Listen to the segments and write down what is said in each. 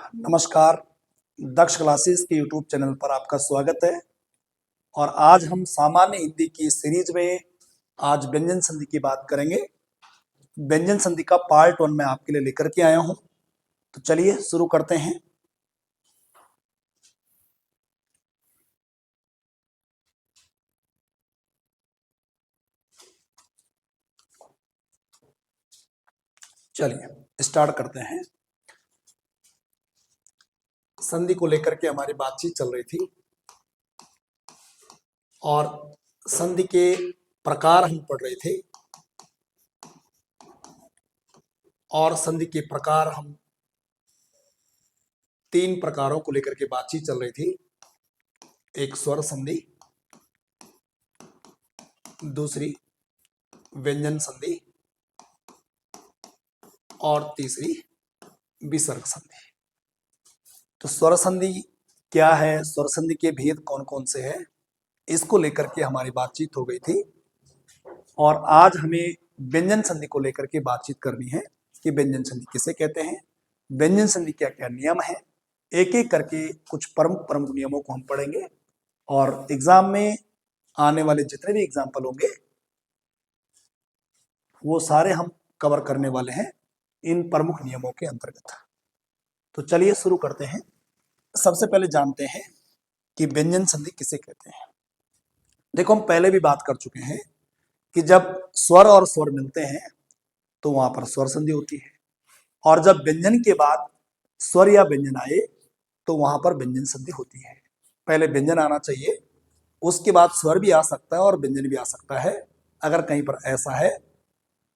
नमस्कार। दक्ष क्लासेस के YouTube channel पर आपका स्वागत है। और आज हम सामान्य हिंदी की सीरीज में आज व्यंजन संधि की बात करेंगे। व्यंजन संधि का पार्ट 1 मैं आपके लिए लेकर के आया हूं। तो चलिए शुरू करते हैं। चलिए स्टार्ट करते हैं। संधि को लेकर के हमारी बातचीत चल रही थी और संधि के प्रकार हम पढ़ रहे थे और संधि के प्रकार हम 3 प्रकारों को लेकर के बातचीत चल रही थी। एक स्वर संधि, दूसरी व्यंजन संधि और तीसरी विसर्ग संधि। तो स्वर संधि क्या है, स्वर संधि के भेद कौन कौन से हैं, इसको लेकर के हमारी बातचीत हो गई थी। और आज हमें व्यंजन संधि को लेकर के बातचीत करनी है कि व्यंजन संधि किसे कहते हैं, व्यंजन संधि क्या क्या नियम है। एक एक करके कुछ प्रमुख प्रमुख नियमों को हम पढ़ेंगे और एग्जाम में आने वाले जितने भी एग्जाम्पल होंगे वो सारे हम कवर करने वाले हैं इन प्रमुख नियमों के अंतर्गत। तो चलिए शुरू करते हैं। सबसे पहले जानते हैं कि व्यंजन संधि किसे कहते हैं। देखो, हम पहले भी बात कर चुके हैं कि जब स्वर और स्वर मिलते हैं तो वहां पर स्वर संधि होती है, और जब व्यंजन के बाद स्वर या व्यंजन आए तो वहां पर व्यंजन संधि होती है। पहले व्यंजन आना चाहिए, उसके बाद स्वर भी आ सकता है और व्यंजन भी आ सकता है। अगर कहीं पर ऐसा है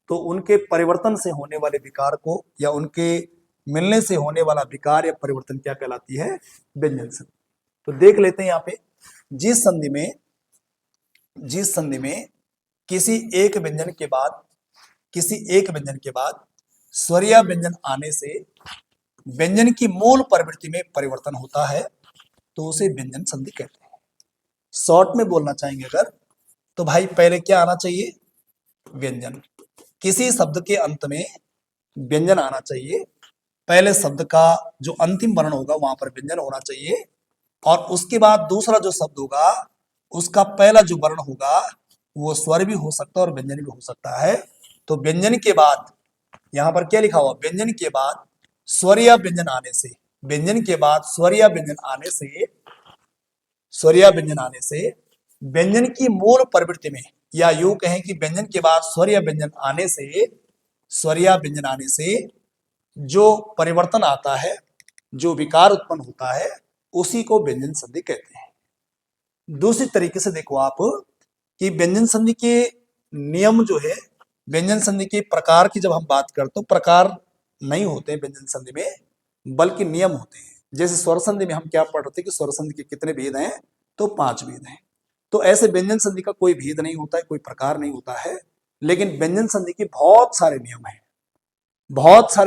तो उनके परिवर्तन से होने वाले विकार को या उनके मिलने से होने वाला विकार या परिवर्तन क्या कहलाती है, व्यंजन संधि। तो देख लेते हैं यहाँ पे, जिस संधि में किसी एक व्यंजन के बाद स्वर या व्यंजन आने से व्यंजन की मूल प्रवृत्ति में परिवर्तन होता है तो उसे व्यंजन संधि कहते हैं। शॉर्ट में बोलना चाहेंगे अगर, तो भाई पहले क्या आना चाहिए, व्यंजन। किसी शब्द के अंत में व्यंजन आना चाहिए। पहले शब्द का जो अंतिम वर्ण होगा वहां पर व्यंजन होना चाहिए, और उसके बाद दूसरा जो शब्द होगा उसका पहला जो वर्ण होगा वो स्वर भी हो सकता है और व्यंजन भी हो सकता है। तो व्यंजन के बाद यहां पर क्या लिखा हुआ, व्यंजन के बाद स्वर या व्यंजन आने से, व्यंजन के बाद स्वर या व्यंजन आने से व्यंजन की मूल प्रवृत्ति में, या यूं कहें कि व्यंजन के बाद स्वर या व्यंजन आने से जो परिवर्तन आता है, जो विकार उत्पन्न होता है, उसी को व्यंजन संधि कहते हैं। दूसरी तरीके से देखो आप कि व्यंजन संधि के नियम जो है, व्यंजन संधि के प्रकार की जब हम बात करते हैं, प्रकार नहीं होते हैं व्यंजन संधि में, बल्कि नियम होते हैं। जैसे स्वर संधि में हम क्या पढ़ रहे थे कि स्वर संधि के कितने भेद हैं, तो 5 भेद हैं। तो ऐसे व्यंजन संधि का कोई भेद नहीं होता है, कोई प्रकार नहीं होता है, लेकिन व्यंजन संधि के बहुत सारे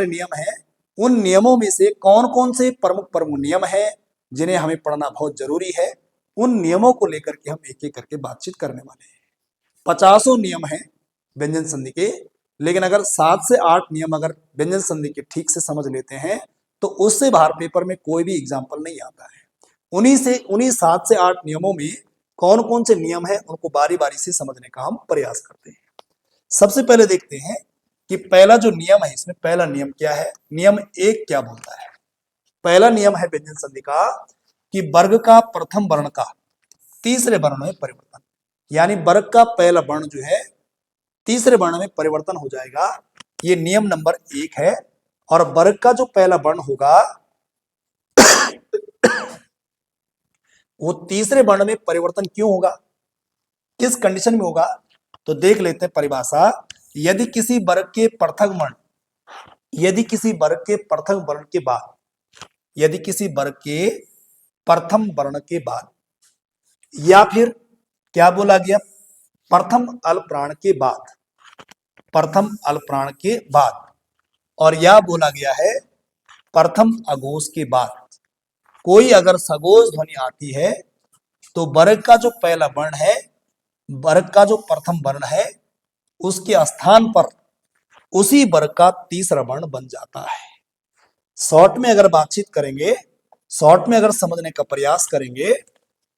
नियम हैं। उन नियमों में से कौन कौन से प्रमुख नियम हैं जिन्हें हमें पढ़ना बहुत जरूरी है, उन नियमों को लेकर के हम एक एक करके बातचीत करने वाले हैं। 50 नियम हैं व्यंजन संधि के, लेकिन अगर 7 से 8 नियम अगर व्यंजन संधि के ठीक से समझ लेते हैं तो उससे बाहर पेपर में कोई भी एग्जाम्पल नहीं आता है। उन्हीं 7 से 8 नियमों में कौन कौन से नियम है उनको बारी बारी से समझने का हम प्रयास करते हैं। सबसे पहले देखते हैं कि पहला जो नियम है, इसमें पहला नियम क्या है, नियम 1 क्या बोलता है। पहला नियम है व्यंजन संधि का कि वर्ग का प्रथम वर्ण का तीसरे वर्ण में परिवर्तन, यानी वर्ग का पहला वर्ण जो है तीसरे वर्ण में परिवर्तन हो जाएगा, ये नियम नंबर 1 है। और वर्ग का जो पहला वर्ण होगा वो तीसरे वर्ण में परिवर्तन क्यों होगा, किस कंडीशन में होगा, तो देख लेते हैं परिभाषा। यदि किसी वर्ग के प्रथम वर्ण के बाद या फिर क्या बोला गया, प्रथम अल्पप्राण के बाद, और यह बोला गया है प्रथम अघोष के बाद, कोई अगर सघोष ध्वनि आती है तो वर्ग का जो पहला वर्ण है, वर्ग का जो प्रथम वर्ण है, उसके स्थान पर उसी वर्ग का तीसरा वर्ण बन जाता है। शॉर्ट में अगर बातचीत करेंगे, शॉर्ट में अगर समझने का प्रयास करेंगे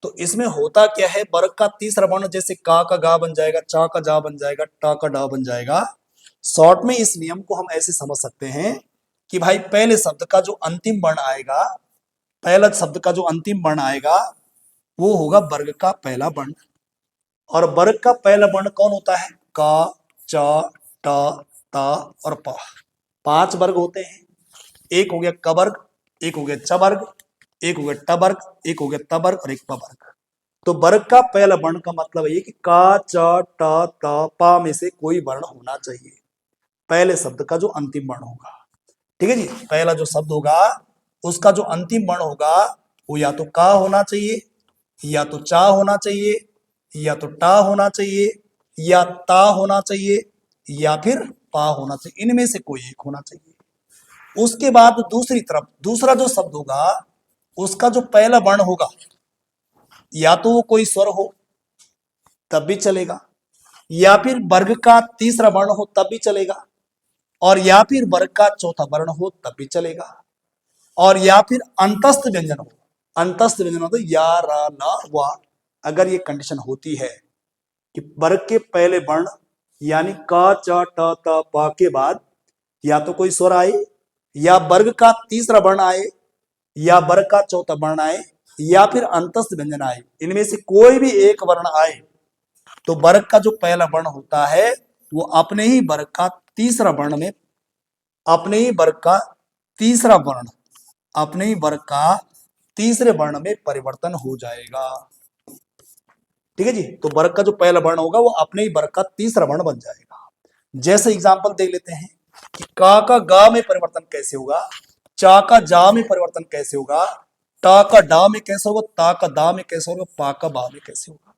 तो इसमें होता क्या है, वर्ग का तीसरा वर्ण जैसे का गा बन जाएगा, चा का जा बन जाएगा, टा का डा बन जाएगा। शॉर्ट में इस नियम को हम ऐसे समझ सकते हैं कि भाई पहले शब्द का जो अंतिम वर्ण आएगा, पहला शब्द का जो अंतिम वर्ण आएगा वो होगा वर्ग का पहला वर्ण। और वर्ग का पहला वर्ण कौन होता है? का, चा, टा, ता और पा। 5 वर्ग होते हैं। एक हो गया क वर्ग, एक हो गया च वर्ग, एक हो गया ट वर्ग, एक हो गया त वर्ग और एक प वर्ग। तो वर्ग का पहला वर्ण का मतलब है कि का, च, ट, त, पा में से कोई वर्ण होना चाहिए, पहले शब्द का जो अंतिम वर्ण होगा। ठीक है जी, पहला जो शब्द होगा उसका जो अंतिम वर्ण होगा वो या तो का होना चाहिए, या तो चा होना चाहिए, या तो टा होना चाहिए, या ता होना चाहिए, या फिर पा होना चाहिए। इनमें से कोई एक होना चाहिए। उसके बाद दूसरी तरफ दूसरा जो शब्द होगा उसका जो पहला वर्ण होगा या तो वो कोई स्वर हो तब भी चलेगा, या फिर वर्ग का तीसरा वर्ण हो तब भी चलेगा, और या फिर वर्ग का चौथा वर्ण हो तब भी चलेगा, और या फिर अंतस्थ व्यंजन हो। अंतस्थ व्यंजन हो तो या, रा, ना, वा। अगर ये कंडीशन होती है कि वर्ग के पहले वर्ण यानी का, च, ट, त, प के बाद या तो कोई स्वर आए, या वर्ग का तीसरा वर्ण आए, या वर्ग का चौथा वर्ण आए, या फिर अंतस्थ व्यंजन आए, इनमें से कोई भी एक वर्ण आए, तो वर्ग का जो पहला वर्ण होता है वो अपने ही वर्ग का तीसरा वर्ण में, अपने ही वर्ग का तीसरा वर्ण, अपने ही वर्ग का तीसरे वर्ण में परिवर्तन हो जाएगा। ठीक है जी, तो वर्ग का जो पहला वर्ण होगा वो अपने ही वर्ग का तीसरा वर्ण बन जाएगा। जैसे एग्जांपल देख लेते हैं कि का गा में परिवर्तन कैसे होगा, चा का जा में परिवर्तन कैसे होगा, टा का डा में कैसे होगा, ता का दा में कैसे होगा, पा का बा में कैसे होगा।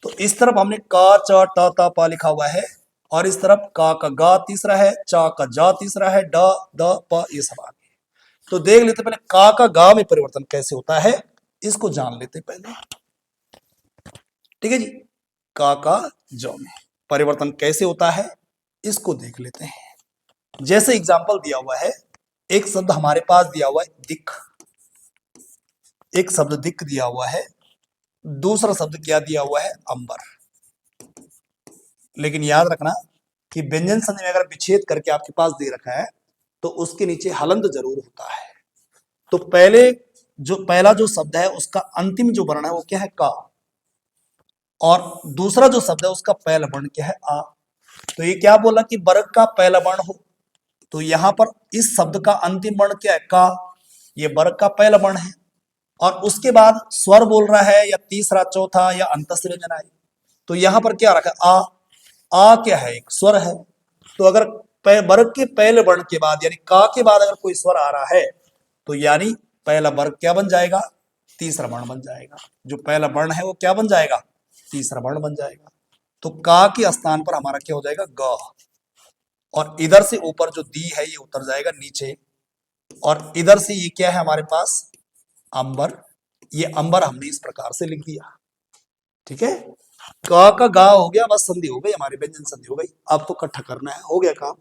तो इस तरफ हमने का, चा, टा, ता, पा लिखा हुआ है, और इस तरफ का गा तीसरा है, चा का जा तीसरा है, ड, द, प ये सब आ गए। तो देख लेते पहले का गा में परिवर्तन कैसे होता है, इसको जान लेते पहले। ठीक है जी, का ज में परिवर्तन कैसे होता है इसको देख लेते हैं। जैसे एग्जाम्पल दिया हुआ है, एक शब्द हमारे पास दिया हुआ है दिख, एक शब्द दिख दिया हुआ है, दूसरा शब्द क्या दिया हुआ है? अंबर। लेकिन याद रखना कि व्यंजन संधि में अगर विच्छेद करके आपके पास दे रखा है तो उसके नीचे हलंत जरूर होता है। तो पहला जो शब्द है उसका अंतिम जो वर्ण है वो क्या है? का, और दूसरा जो शब्द है उसका पहला वर्ण क्या है? आ। तो ये क्या बोला कि वर्ग का पहला वर्ण हो, तो यहां पर इस शब्द का अंतिम वर्ण क्या है? का। ये वर्ग का पहला वर्ण है, और उसके बाद स्वर बोल रहा है या तीसरा, चौथा या अंतस्थ व्यंजन आए, तो यहां पर क्या रखा? आ। आ क्या है? एक स्वर है। तो अगर वर्ग के पहले वर्ण के बाद यानी का के बाद अगर कोई स्वर आ रहा है तो यानी पहला वर्ग क्या बन जाएगा? तीसरा वर्ण बन जाएगा। जो पहला वर्ण है वो क्या बन जाएगा? तीसरा वर्ण बन जाएगा। तो का के स्थान पर हमारा क्या हो जाएगा? ग। और इधर से ऊपर जो दी है ये उतर जाएगा नीचे, और इधर से ये क्या है हमारे पास? अंबर। ये अंबर हमने इस प्रकार से लिख दिया। ठीक है, का गा हो गया, बस संधि हो गई हमारी, व्यंजन संधि हो गई। अब तो इकट्ठा करना है, हो गया काम।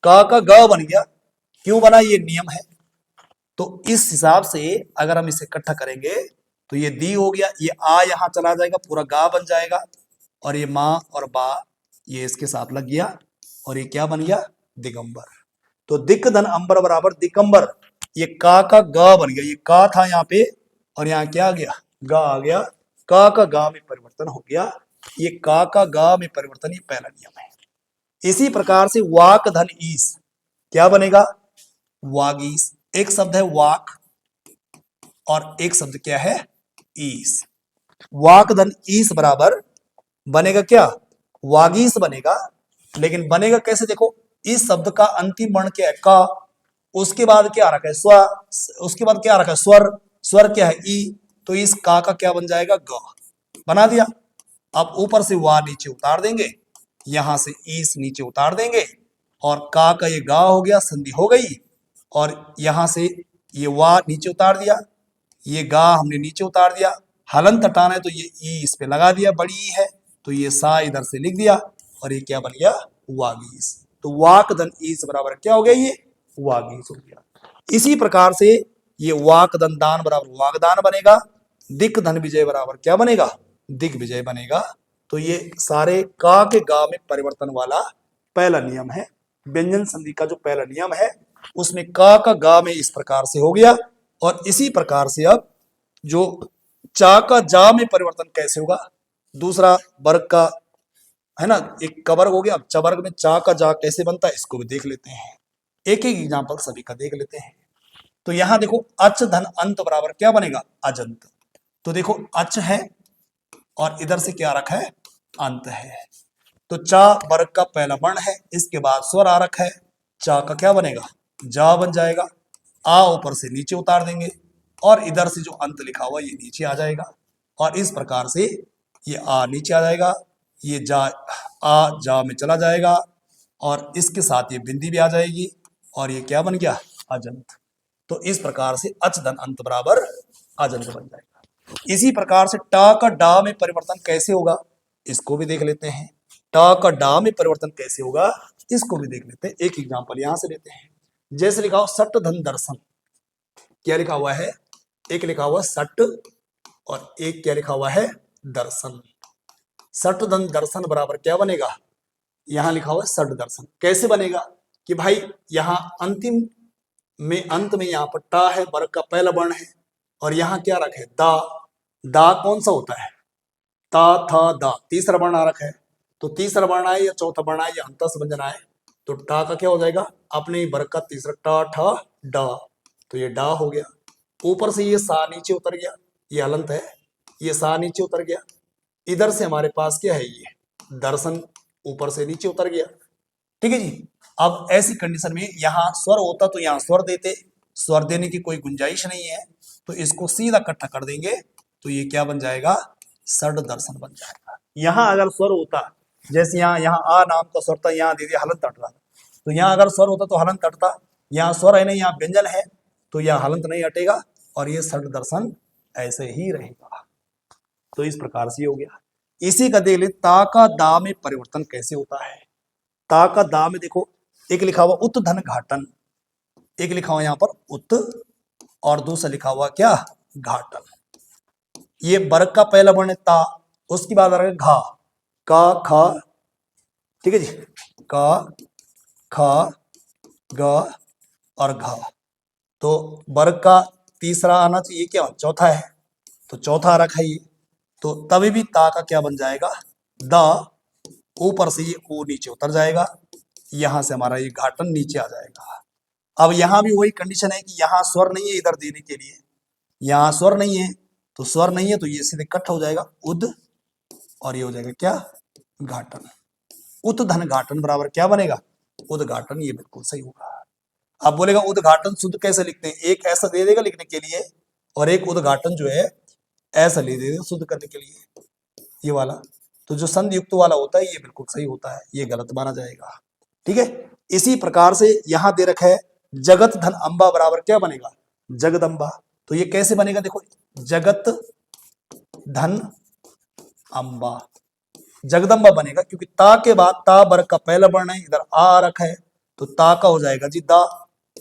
का ग बन गया, क्यों बना? ये नियम है। तो इस हिसाब से अगर हम इसे इकट्ठा करेंगे तो ये दी हो गया, ये आ यहां चला जाएगा, पूरा गा बन जाएगा, और ये माँ और बा ये इसके साथ लग गया, और ये क्या बन गया? दिगंबर। तो दिक धन अंबर बराबर दिगंबर। ये का ग बन गया, ये का था यहाँ पे और यहाँ क्या आ गया? गा आ गया। का गा में परिवर्तन हो गया। ये का गा में परिवर्तन, ये पहला नियम है। इसी प्रकार से वाक धन ईस क्या बनेगा? वागीस। एक शब्द है वाक और एक शब्द क्या है? ईस। वाक धन ईस बराबर बनेगा क्या? वागीस बनेगा। लेकिन बनेगा कैसे? देखो, इस शब्द का अंतिम वर्ण क्या है? का। उसके बाद क्या रखा है? स्व। उसके बाद क्या रखा है? स्वर। स्वर क्या है? ई। तो इस का क्या बन जाएगा? ग। बना दिया। अब ऊपर से वा नीचे उतार देंगे, यहां से ईस नीचे उतार देंगे, और का ये गा हो गया, संधि हो गई, और यहां से ये वा नीचे उतार दिया, ये गा हमने नीचे उतार दिया। हलंत हटाना है तो ये ई इस पे लगा दिया, बड़ी ई है, तो ये सा इधर से लिख दिया, और ये क्या बन गया? वागीस। तो वाक धन ईस बराबर क्या हो गया? ये वागीस हो गया। इसी प्रकार से ये वाक धन दान बराबर वागदान बनेगा, दिक धन विजय बराबर क्या बनेगा, दिग्विजय बनेगा। तो ये सारे का के गा में परिवर्तन वाला पहला नियम है। व्यंजन संधि का जो पहला नियम है उसमें का गा में इस प्रकार से हो गया। और इसी प्रकार से अब जो चा का जा में परिवर्तन कैसे होगा, दूसरा वर्ग का है ना, एक का वर्ग हो गया, अब च वर्ग में चा का जा कैसे बनता है इसको भी देख लेते हैं। एक एक एग्जाम्पल सभी का देख लेते हैं। तो यहां देखो अच धन अंत बराबर क्या बनेगा, अजंत। तो देखो अच है और इधर से क्या रखा है, अंत है। तो चा वर्ग का पहला वर्ण है, इसके बाद स्वर आ रखा है, चा का क्या बनेगा, जा बन जाएगा। आ ऊपर से नीचे उतार देंगे और इधर से जो अंत लिखा हुआ ये नीचे आ जाएगा। और इस प्रकार से ये आ नीचे आ जाएगा, ये जा आ जा में चला जाएगा और इसके साथ ये बिंदी भी आ जाएगी और ये क्या बन गया, अजंत। तो इस प्रकार से अच धन अंत बराबर अजंत बन जाएगा। इसी प्रकार से टा का डा में परिवर्तन कैसे होगा इसको भी देख लेते हैं। टा का डा में परिवर्तन कैसे होगा इसको भी देख लेते हैं। एक एग्जांपल यहां से लेते हैं। जैसे लिखा हो सट धन दर्शन, क्या लिखा हुआ है, एक लिखा हुआ सट और एक क्या लिखा हुआ है, दर्शन। सट धन दर्शन बराबर क्या बनेगा, यहां लिखा हुआ है सट दर्शन। कैसे बनेगा कि भाई यहां अंतिम में अंत में यहां पर टा है, वर्ग का पहला वर्ण है, और यहां क्या रखा है, दा। दा कौन सा होता है, ता था दा, तीसरा वर्ण आ रखा है। तो तीसरा वर्ण आए या चौथा वर्ण आए या अंतस व्यंजन आए तो टा का क्या हो जाएगा, अपने ही वर्ग का तीसरा, टा ठा डा, तो ये डा हो गया। ऊपर से ये सा नीचे उतर गया, ये हलंत है, ये सा नीचे उतर गया। इधर से हमारे पास क्या है, ये दर्शन ऊपर से नीचे उतर गया। ठीक है जी। अब ऐसी कंडीशन में यहां स्वर होता तो यहां स्वर देते, स्वर देने की कोई गुंजाइश नहीं है, तो इसको सीधा इकट्ठा कर देंगे तो ये क्या बन जाएगा, सड दर्शन बन जाएगा। यहां अगर स्वर होता, जैसे यहाँ यहाँ आ नाम का स्वर था, यहाँ दे दिया हलन तट रहा, तो यहाँ अगर स्वर होता तो हलन तटता, यहाँ स्वर है नहीं, यहाँ व्यंजन है, तो यह हलंत नहीं हटेगा और ये सड दर्शन ऐसे ही रहेगा। तो इस प्रकार से हो गया। इसी का देख ले ता का दा में परिवर्तन कैसे होता है। ता का दा में देखो एक लिखा हुआ उत धन घाटन, एक लिखा हुआ यहाँ पर उत और दूसरा लिखा हुआ क्या, घाटन। ये वर्ग का पहला वर्ण ता, उसके बाद आ रहा है घा, का खा, ठीक है जी, का खा गा और घा। तो वर्ग का तीसरा आना चाहिए क्या, चौथा है, तो चौथा रखा है ये, तो तभी भी ता का क्या बन जाएगा, दा, ऊपर से ये ओ नीचे उतर जाएगा, यहां से हमारा ये घाटन नीचे आ जाएगा। अब यहां भी वही कंडीशन है कि यहाँ स्वर नहीं है इधर देने के लिए, यहाँ स्वर नहीं है, तो स्वर नहीं है तो ये सीधे कट हो जाएगा उद और ये हो जाएगा क्या, घाटन। उत धन घाटन बराबर क्या बनेगा, उद्घाटन। ये बिल्कुल सही होगा। अब बोलेगा उद्घाटन शुद्ध कैसे लिखते हैं, एक ऐसा दे देगा लिखने के लिए और एक उद्घाटन जो है ऐसा ले देगा शुद्ध करने के लिए, ये वाला। तो जो संधि युक्त वाला होता है ये बिल्कुल सही होता है, ये गलत माना जाएगा। ठीक है। इसी प्रकार से यहां दे रखा है जगत धन अंबा बराबर क्या बनेगा, जगदंबा। तो ये कैसे बनेगा, देखो जगत धन अंबा, जगदंबा बनेगा, क्योंकि ता के बाद ता वर्ग का पहला वर्ण है, इधर आ रखा है, तो ता का हो जाएगा जी दा,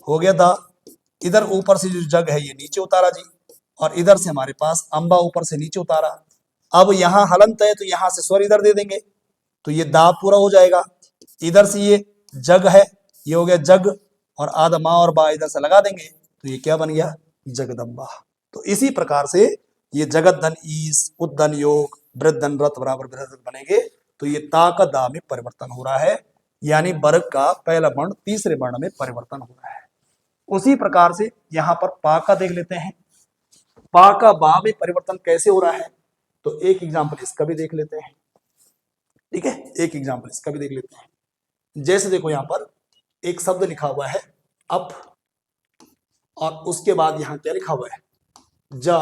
हो गया दा। इधर ऊपर से जो जग है ये नीचे उतारा जी, और इधर से हमारे पास अंबा ऊपर से नीचे उतारा। अब यहाँ हलंत है तो यहाँ से स्वर इधर दे देंगे, तो ये दा पूरा हो जाएगा। इधर से ये जग है, ये हो गया जग, और आधा माँ और बा इधर से लगा देंगे तो ये क्या बन गया, जगदम्बा। तो इसी प्रकार से ये जगत धन ईस, उद्धन योग, वृद्धन रथ बराबर वृद्धन बनेंगे। तो ये ता का दा में परिवर्तन हो रहा है, यानी वर्ग का पहला वर्ण तीसरे वर्ण में परिवर्तन हो रहा है। उसी प्रकार से यहाँ पर पा का देख लेते हैं, पा का बा में परिवर्तन कैसे हो रहा है, तो एक एग्जाम्पल इसका भी देख लेते हैं। ठीक है, एक एग्जाम्पल इसका भी देख लेते हैं। जैसे देखो यहाँ पर एक शब्द लिखा हुआ है अप, और उसके बाद यहाँ क्या लिखा हुआ है, जा।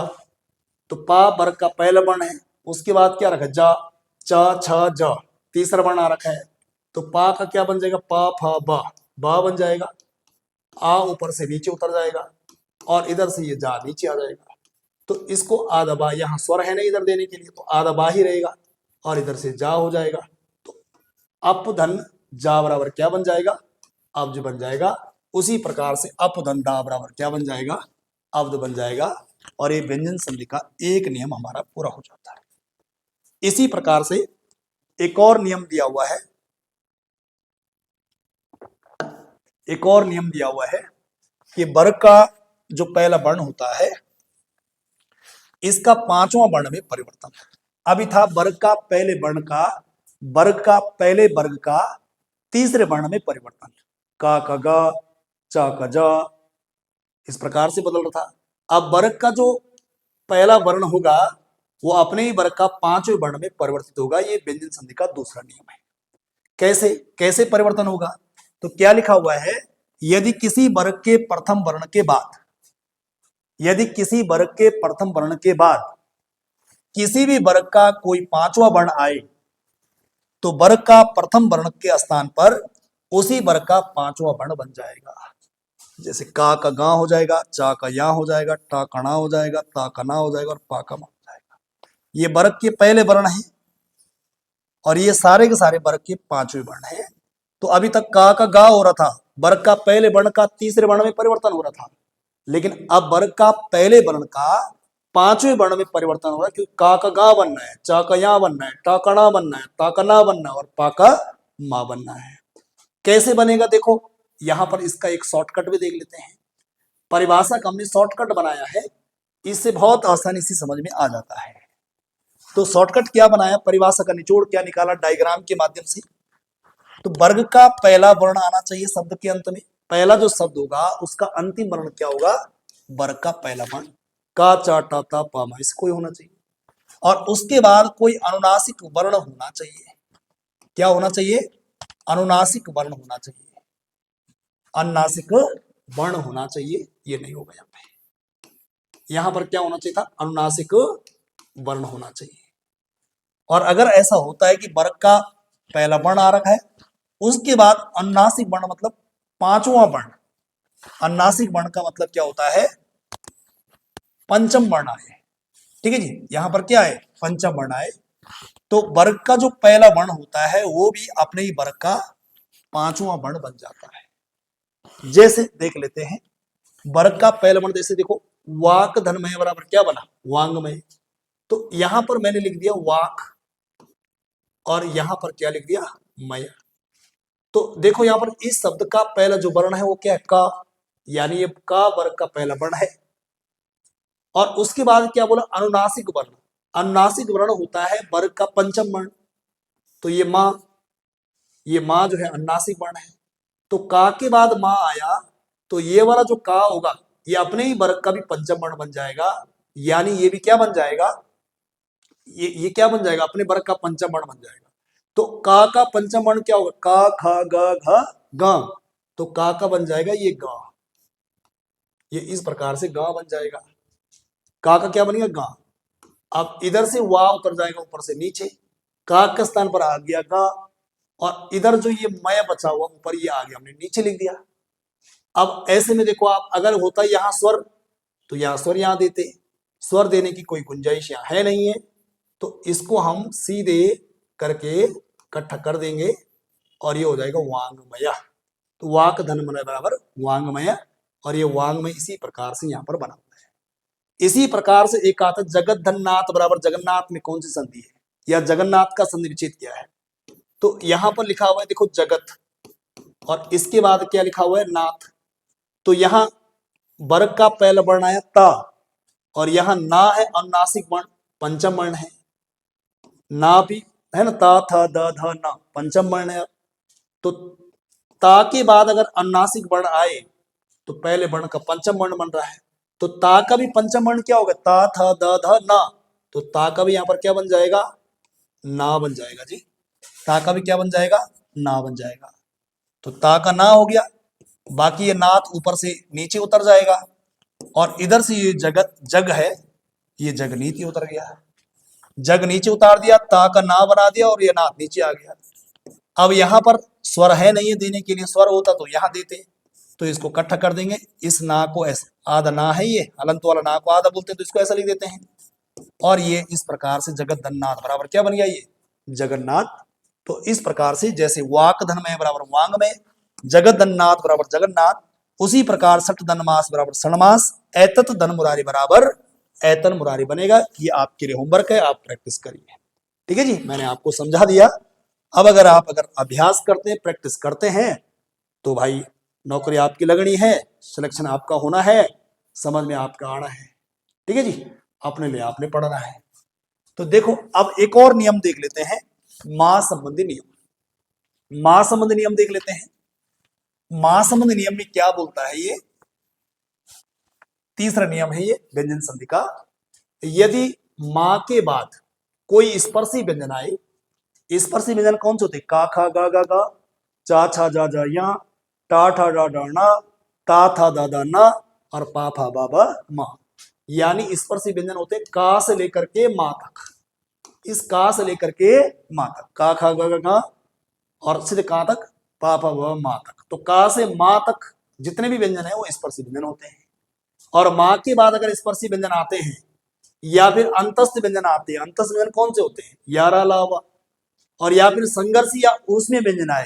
तो पा वर्ग का पहला वर्ण है, उसके बाद क्या रखा है, जा, चा छा जा, तीसरा वर्ण आ रखा है, तो पा का क्या बन जाएगा, पा फा बा, बा बन जाएगा। आ ऊपर से नीचे उतर जाएगा और इधर से ये जा नीचे आ जाएगा, तो इसको आधा बा, यहाँ स्वर है ना इधर देने के लिए, तो आधा बा ही रहेगा और इधर से जा हो जाएगा। तो अप धन जा बराबर क्या बन जाएगा, अब जो बन जाएगा उसी प्रकार से अपदंता बराबर क्या बन जाएगा, अब्द बन जाएगा, और ये व्यंजन संधि का एक नियम हमारा पूरा हो जाता है। इसी प्रकार से एक और नियम दिया हुआ है, एक और नियम दिया हुआ है कि वर्ग का जो पहला वर्ण होता है इसका पांचवां वर्ण में परिवर्तन। अभी था वर्ग का पहले वर्ण का, वर्ग का पहले वर्ग का तीसरे वर्ण में परिवर्तन, का ग, चा का जा, इस प्रकार से बदल रहा था। अब वर्ग का जो पहला वर्ण होगा वो अपने ही वर्ग का पांचवें वर्ण में परिवर्तित होगा। ये व्यंजन संधि का दूसरा नियम है। कैसे कैसे परिवर्तन होगा, तो क्या लिखा हुआ है, यदि किसी वर्ग के प्रथम वर्ण के बाद, यदि किसी वर्ग के प्रथम वर्ण के बाद किसी भी वर्ग का कोई पांचवा वर्ण आए तो वर्ग का प्रथम वर्ण के स्थान पर उसी वर्ग का पांचवा वर्ण बन जाएगा। जैसे का गा हो जाएगा, चा का या हो जाएगा, टा का ना हो जाएगा, ता का ना हो जाएगा और पा का मा हो जाएगा। ये वर्ग के पहले वर्ण है और ये सारे के सारे वर्ग के पांचवें वर्ण है। तो अभी तक का गा हो रहा था, वर्ग का पहले वर्ण का तीसरे वर्ण में परिवर्तन हो रहा था, लेकिन अब वर्ग का पहले वर्ण का पांचवें वर्ण में परिवर्तन हो रहा है, क्योंकि का गा बनना है, चा का या बनना है, टा का ना बनना है, ता का ना बनना है और पा का मा बनना है। कैसे बनेगा, देखो यहां पर इसका एक शॉर्टकट भी देख लेते हैं। परिभाषा का हमने शॉर्टकट बनाया है, इससे बहुत आसानी से समझ में आ जाता है। तो शॉर्टकट क्या बनाया, परिभाषा का निचोड़ क्या निकाला डायग्राम के माध्यम से। तो वर्ग का पहला वर्ण आना चाहिए शब्द के अंत में, पहला जो शब्द होगा उसका अंतिम वर्ण क्या होगा, वर्ग का पहला वर्ण, का चा टा ता पा मा, इसको ही होना चाहिए। और उसके बाद कोई अनुनासिक वर्ण होना चाहिए। क्या होना चाहिए, अनुनासिक वर्ण होना चाहिए, अनुनासिक वर्ण होना चाहिए। ये नहीं होगा यहाँ पे, यहां पर क्या होना चाहिए था, अनुनासिक वर्ण होना चाहिए। और अगर ऐसा होता है कि वर्ग का पहला वर्ण आ रखा है उसके बाद अनुनासिक वर्ण मतलब पांचवा वर्ण, अनुनासिक वर्ण का मतलब क्या होता है, पंचम वर्ण आए, ठीक है जी, यहां पर क्या है, पंचम वर्ण आए, तो वर्ग का जो पहला वर्ण होता है वो भी अपने ही वर्ग का पांचवा वर्ण बन जाता है। जैसे देख लेते हैं वर्ग का पहला वर्ण, जैसे देखो वाक धनमय बराबर क्या बना, वांगमय। तो यहां पर मैंने लिख दिया वाक और यहां पर क्या लिख दिया, मय। तो देखो यहां पर इस शब्द का पहला जो वर्ण है वो क्या है, का, यानी ये का वर्ग का पहला वर्ण है। और उसके बाद क्या बोला, अनुनासिक वर्ण, अनुनासिक वर्ण होता है वर्ग का पंचम वर्ण। तो ये मां, ये मां जो है अनुनासिक वर्ण है। तो का के बाद मां आया तो ये वाला जो का होगा ये अपने ही वर्ग का भी पंचम वर्ण बन जाएगा, यानी ये भी क्या बन जाएगा, ये क्या बन जाएगा, अपने वर्ग का पंचम वर्ण बन जाएगा। तो का पंचम वर्ण क्या होगा, का ख ग घ ग, तो का बन जाएगा ये गा, ये इस प्रकार से गा बन जाएगा। का क्या बनेगा, गा। अब इधर से वा उतर जाएगा ऊपर से नीचे, का के स्थान पर आ गया गा, और इधर जो ये मय बचा हुआ ऊपर ये आ गया, हमने नीचे लिख दिया। अब ऐसे में देखो आप, अगर होता यहाँ स्वर तो यहाँ स्वर यहाँ देते, स्वर देने की कोई गुंजाइश यहाँ है नहीं है, तो इसको हम सीधे करके इकट्ठा कर देंगे और ये हो जाएगा वांगमय। तो वाक धनमय बराबर वांगमय, और ये वांगमय इसी प्रकार से यहाँ पर बना हुआ है। इसी प्रकार से एक आता जगत धननाथ बराबर जगन्नाथ में कौन सी संधि है, या जगन्नाथ का संधि विच्छेद क्या है। तो यहां पर लिखा हुआ है देखो जगत, और इसके बाद क्या लिखा हुआ है, नाथ। तो यहाँ वर्ग का पहला वर्ण आया ता, और यहाँ ना है अनुनासिक वर्ण, पंचम वर्ण है, ना भी है ना, ता था द ध ना पंचम वर्ण है। तो ता के बाद अगर अनुनासिक वर्ण आए तो पहले वर्ण का पंचम वर्ण बन रहा है। तो ता का भी पंचम वर्ण क्या होगा, ता था द ध ना, तो ता का भी यहाँ पर क्या बन जाएगा, ना बन जाएगा जी। ता का भी क्या बन जाएगा, ना बन जाएगा। तो ता का ना हो गया, बाकी ये नाथ ऊपर से नीचे उतर जाएगा, और इधर से ये जगत जग है, ये जग नीचे उतर गया, जग नीचे उतार दिया, ता का ना बना दिया और ये नाथ नीचे आ गया। अब यहाँ पर स्वर है नहीं है देने के लिए, स्वर होता तो यहाँ देते, तो इसको इकट्ठा कर देंगे, इस ना को ऐसा, आधा ना है ये हलंत वाला ना को आधा बोलते हैं, तो इसको ऐसा लिख देते हैं, और ये इस प्रकार से जगत धननाथ बराबर क्या बन गया, ये जगन्नाथ। तो इस प्रकार से जैसे वाक धनमय बराबर वांगमय, जगत धननाथ बराबर जगन्नाथ, उसी प्रकार सठ धन मास बराबर षणमास, एतत धन मुरारी बराबर एतन मुरारी बनेगा। ये आपके लिए होमवर्क है, आप प्रैक्टिस करिए। ठीक है जी, मैंने आपको समझा दिया। अब अगर अभ्यास करते हैं, प्रैक्टिस करते हैं, तो भाई नौकरी आपकी लगनी है, सिलेक्शन आपका होना है, समझ में आपका आना है। ठीक है जी, अपने लिए आपने पढ़ना है। तो देखो अब एक और नियम देख लेते हैं, मां संबंधी नियम। मां संबंधी नियम देख लेते हैं। मां संबंधी नियम में क्या बोलता है, ये तीसरा नियम है, ये व्यंजन संधि का। यदि मां के बाद कोई स्पर्शी व्यंजन आए, स्पर्शी व्यंजन कौन से होते हैं? का खा गा गा गा, चा छा जा जा या, टा ठा डा डा ना, ता था दा दा ना, और पा फा बा बा मा। यानी स्पर्शी व्यंजन होते हैं का से लेकर के मां तक। इस का से लेकर के मां तक, का खा गा गा गा और सीधे का तक, पा फा बा मां तक। तो का से मां तक जितने भी व्यंजन है वो स्पर्शी व्यंजन होते हैं। और मां के बाद अगर स्पर्शी व्यंजन आते हैं या फिर अंतस्थ व्यंजन आते हैं, अंतस्थ व्यंजन कौन से होते हैं? यारा लावा। और या फिर संघर्षी या ऊष्मीय व्यंजन आए,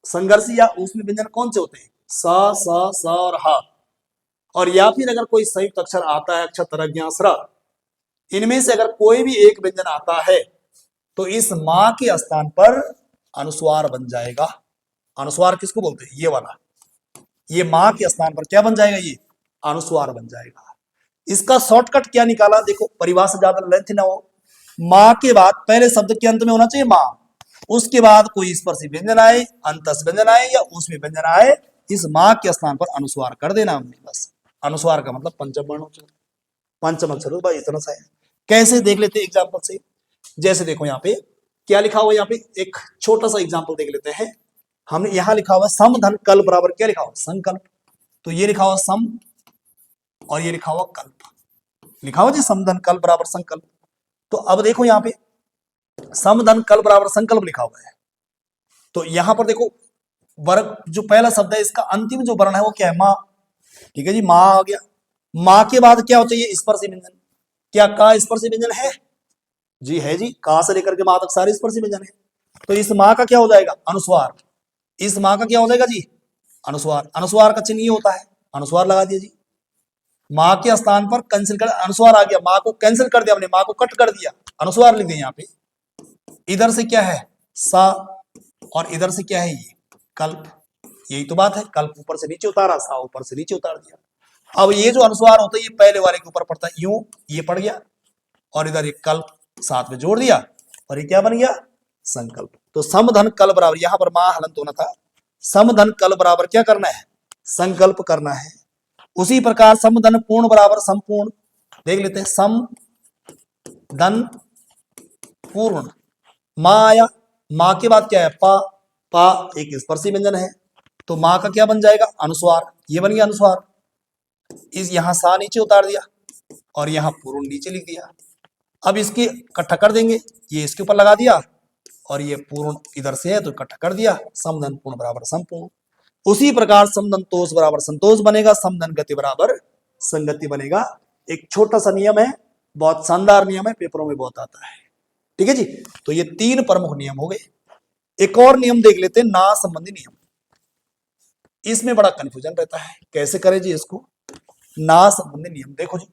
संघर्षी या ऊष्मीय व्यंजन कौन से होते हैं? सा और हा। और या फिर अगर कोई संयुक्त अक्षर आता है, अक्षर तरज्ञ स्र, इनमें से अगर कोई भी एक व्यंजन आता है तो इस मां के स्थान पर अनुस्वार बन जाएगा। अनुस्वार किसको बोलते हैं? ये वाला, ये मां के स्थान पर क्या बन जाएगा? ये अनुस्वार बन जाएगा। इसका शॉर्टकट क्या निकाला? देखो, परिभाषा ज्यादा लेंथ ना हो। मां के बाद पहले शब्द के अंत में होना चाहिए मां, उसके बाद कोई स्पर्शी व्यंजन आए, अंतस्थ व्यंजन आए या उसमें व्यंजन आए, इस मां के स्थान पर अनुस्वार कर देना हमने बस। अनुस्वार का मतलब पंचम वर्ण, पंचम अक्षर भाई, इतना सा है। कैसे देख लेते हैं एग्जाम्पल से। जैसे देखो यहाँ पे क्या लिखा हुआ है, यहाँ पे एक छोटा सा एग्जाम्पल देख लेते हैं। हमने यहाँ लिखा हुआ सम धन कल बराबर क्या लिखा हुआ? संकल्प। तो ये लिखा हुआ सम और ये लिखा हुआ कल्प, लिखा हुआ जी समधन कल बराबर संकल्प। तो अब देखो यहाँ पे समधन कल बराबर संकल्प लिखा हुआ है। तो यहां पर देखो वर्ग जो पहला शब्द है, इसका अंतिम जो वर्ण है वो क्या है? मां। ठीक है जी, मां आ गया। मां के बाद क्या होता है? ये स्पर्शी व्यंजन। क्या का स्पर्शी व्यंजन है? जी है जी, का से लेकर के मां तक सारे स्पर्शी व्यंजन है। तो इस मां का क्या हो जाएगा? अनुस्वार। इस मां का क्या हो जाएगा जी? अनुस्वार। अनुस्वार का चिन्ह ये होता है, अनुस्वार लगा दिया जी। मां के स्थान पर कैंसिल कर, अनुस्वार आ गया, मां को कैंसिल कर दिया हमने, मां को कट कर दिया, अनुस्वार लिख दिया यहाँ पे। इधर से क्या है? सा, और इधर से क्या है? ये कल्प। यही तो बात है, कल्प ऊपर से नीचे उतारा, सा ऊपर से नीचे उतार दिया। अब ये जो अनुस्वार होता है ये पहले वाले के ऊपर पड़ता है, यूं ये पड़ गया, और इधर एक कल्प साथ में जोड़ दिया, और ये क्या बन गया? संकल्प। तो समधन कल बराबर, यहां पर मां हलंत होना था, समधन कल बराबर क्या करना है? संकल्प करना है। उसी प्रकार समधन पूर्ण बराबर संपूर्ण, देख लेते हैं। सम धन पूर्ण, मां आया, मां के बाद क्या है? पा। पा एक स्पर्शी व्यंजन है, तो मां का क्या बन जाएगा? अनुस्वार। ये बन गया अनुस्वार। इस यहां सा नीचे उतार दिया और यहां पूर्ण नीचे लिख दिया। अब इसके इकट्ठा कर देंगे, ये इसके ऊपर लगा दिया और ये पूर्ण इधर से है तो इकट्ठा कर दिया, समधन पूर्ण बराबर संपूर्ण। उसी प्रकार समधन तोष बराबर संतोष बनेगा, समधन गति बराबर संगति बनेगा। एक छोटा सा नियम है, बहुत शानदार नियम है, पेपरों में बहुत आता है। ठीक है जी, तो ये तीन प्रमुख नियम हो गए। एक और नियम देख लेते हैं, ना संबंधी नियम। इसमें बड़ा कंफ्यूजन रहता है, कैसे करें जी इसको। ना संबंधी नियम देखो जी,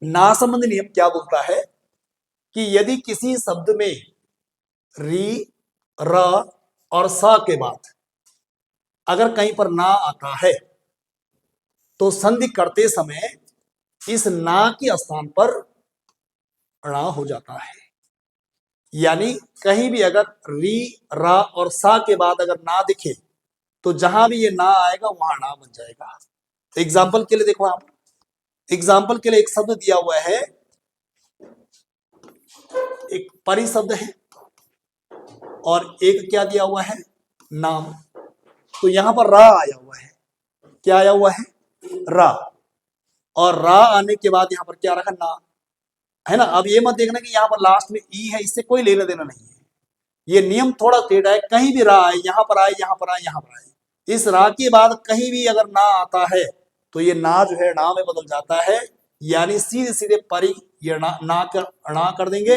ना संबंधी नियम क्या बोलता है कि यदि किसी शब्द में री, र और सा के बाद अगर कहीं पर ना आता है तो संधि करते समय इस ना के स्थान पर णा हो जाता है। यानी कहीं भी अगर री, रा और सा के बाद अगर ना दिखे तो जहां भी ये ना आएगा वहां ना बन जाएगा। एग्जाम्पल के लिए देखो, आप एग्जाम्पल के लिए एक शब्द दिया हुआ है, एक परि शब्द है और एक क्या दिया हुआ है? नाम। तो यहां पर रा आया हुआ है, क्या आया हुआ है? रा। और रा आने के बाद यहां पर क्या रखा? ना, है ना। अब ये मत देखना कि यहां पर लास्ट में ई है, इससे कोई लेना देना नहीं है। ये नियम थोड़ा टेढ़ा है, कहीं भी रा आए, यहां पर आए, यहां पर आए, यहां पर आए, इस रा के बाद कहीं भी अगर ना आता है तो ये ना जो है ना में बदल जाता है। यानी सीधे सीधे परि ये ना कर देंगे,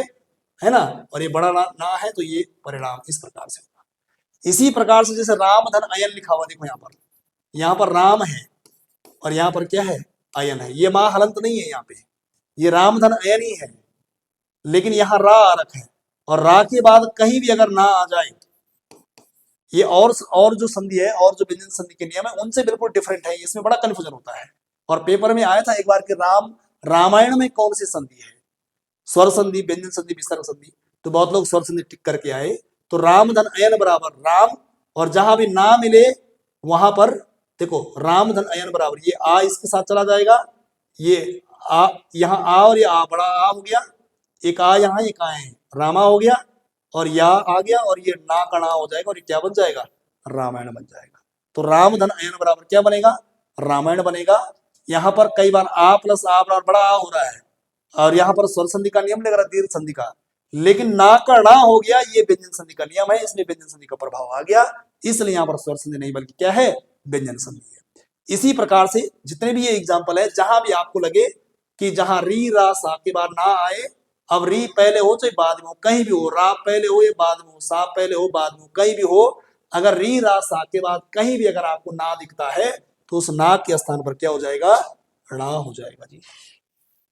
है ना। और ये बड़ा ना है तो ये परिणाम इस प्रकार से होगा। इसी प्रकार से जैसे राम धन अयन लिखा हुआ, देखो यहाँ पर यहाँ पर राम है और यहाँ पर क्या है, अयन है। ये माँ हलंत नहीं है, यहाँ पे ये राम धन अयन ही है, लेकिन यहाँ रा आरक है और रा के बाद कहीं भी अगर ना आ जाए, ये और जो संधि है और जो व्यंजन संधि के नियम है उनसे बिल्कुल डिफरेंट है, इसमें बड़ा कंफ्यूजन होता है। और पेपर में आया था एक बार कि रामायण में कौन सी संधि है, स्वर संधि, व्यंजन संधि, विसर्ग संधि, तो बहुत लोग स्वर संधि टिक करके आए। तो राम धन अयन बराबर राम, और जहां भी ना मिले वहां पर देखो राम धन अयन बराबर, ये आ इसके साथ चला जाएगा, ये आ यहाँ आ और ये आ बड़ा आ हो गया, एक आ यहाँ एक आ है, रामा हो गया और या आ गया और ये ना का ना हो जाएगा और ये क्या बन जाएगा, रामायण बन जाएगा। तो राम धन अयन बराबर क्या बनेगा, रामायण बनेगा। यहाँ पर कई बार आ प्लस आ बराबर बड़ा आ हो रहा है और यहाँ पर स्वर संधि का नियम लग रहा है, दीर्घ संधि का, लेकिन ना का ना हो गया, ये व्यंजन संधि का नियम है, इसलिए व्यंजन संधि का प्रभाव आ गया, इसलिए यहाँ पर स्वर संधि नहीं बल्कि क्या है, व्यंजन संधि है। इसी प्रकार से जितने भी ये एग्जाम्पल है, जहां भी आपको लगे कि जहां री रा सा के बाद ना आए, अब री पहले हो चाहे बाद में हो, कहीं भी हो, रा पहले हो या बाद में हो, सा पहले हो बाद में हो, कहीं भी हो, अगर री रा सा के बाद कहीं भी अगर आपको ना दिखता है तो उस ना के स्थान पर क्या हो जाएगा, णा हो जाएगा जी।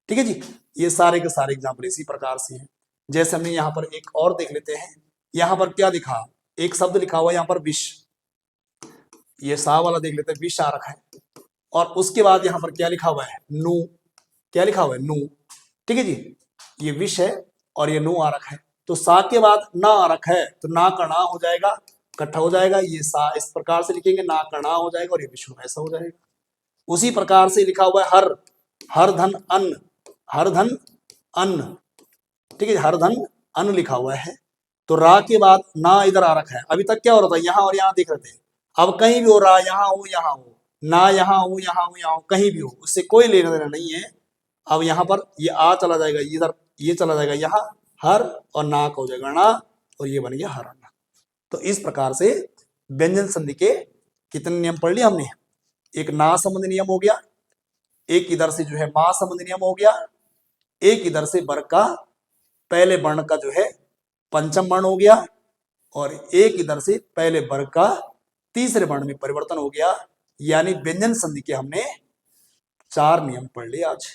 ठीक है जी, ये सारे के सारे एग्जाम्पल इसी प्रकार से हैं। जैसे हमने यहाँ पर एक और देख लेते हैं, यहाँ पर क्या दिखा, एक शब्द लिखा हुआ है यहाँ पर विष, ये सा वाला देख लेते हैं, विष आ रखा है, और उसके बाद यहाँ पर क्या लिखा हुआ है, नू, क्या लिखा हुआ है, नू। ठीक है जी, ये विष है और ये नू आ रखा है, तो सा के बाद ना आ रखा है तो ना का ना हो जाएगा, इकट्ठा हो जाएगा, ये सा इस प्रकार से लिखेंगे, ना का ना हो जाएगा और ये विष्णु ऐसा हो जाएगा। उसी प्रकार से लिखा हुआ है हर, हर धन अन्न, हर धन अन्न, ठीक है, हर धन अन्न लिखा हुआ है, तो रा के बाद ना इधर आ रखा है, अभी तक क्या हो रहा था, यहाँ और यहाँ देख रहे थे, अब कहीं भी हो रहा, यहाँ हो यहाँ हो, ना यहाँ हो यहाँ हो यहाँ हो, कहीं भी हो, उससे कोई लेना देना नहीं है। अब यहाँ पर ये आ चला जाएगा इधर, ये चला जाएगा यहाँ, हर और ना का हो जाएगा ना, और ये बन गया हर अन्ना। तो इस प्रकार से व्यंजन संधि के कितने नियम पढ़ लिए हमने, एक ना संबंधी नियम हो गया, एक इधर से जो है मा संबंधी नियम हो गया, एक इधर से वर्ग का पहले वर्ण का जो है पंचम वर्ण हो गया, और एक इधर से पहले वर्ग का तीसरे वर्ण में परिवर्तन हो गया। यानी व्यंजन संधि के हमने 4 नियम पढ़ लिए आज।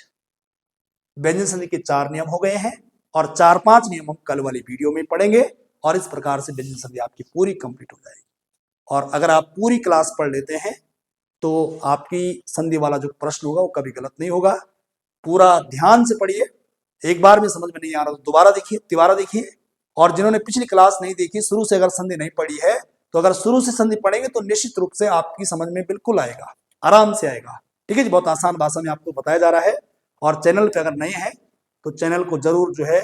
व्यंजन संधि के 4 नियम हो गए हैं और 4-5 नियम हम कल वाली वीडियो में पढ़ेंगे, और इस प्रकार से व्यंजन संधि आपकी पूरी कंप्लीट हो जाएगी। और अगर आप पूरी क्लास पढ़ लेते हैं तो आपकी संधि वाला जो प्रश्न होगा वो कभी गलत नहीं होगा। पूरा ध्यान से पढ़िए, एक बार में समझ में नहीं आ रहा तो दोबारा देखिए, तिबारा देखिए, और जिन्होंने पिछली क्लास नहीं देखी, शुरू से अगर संधि नहीं पढ़ी है, तो अगर शुरू से संधि पढ़ेंगे तो निश्चित रूप से आपकी समझ में बिल्कुल आएगा, आराम से आएगा। ठीक है जी, बहुत आसान भाषा में आपको बताया जा रहा है। और चैनल पे अगर नए हैं तो चैनल को जरूर जो है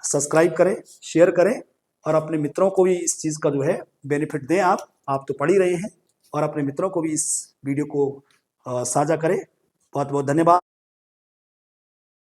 सब्सक्राइब करें, शेयर करें, और अपने मित्रों को भी इस चीज का जो है बेनिफिट दें। आप तो पढ़ ही रहे हैं, और अपने मित्रों को भी इस वीडियो को साझा करें। बहुत बहुत धन्यवाद।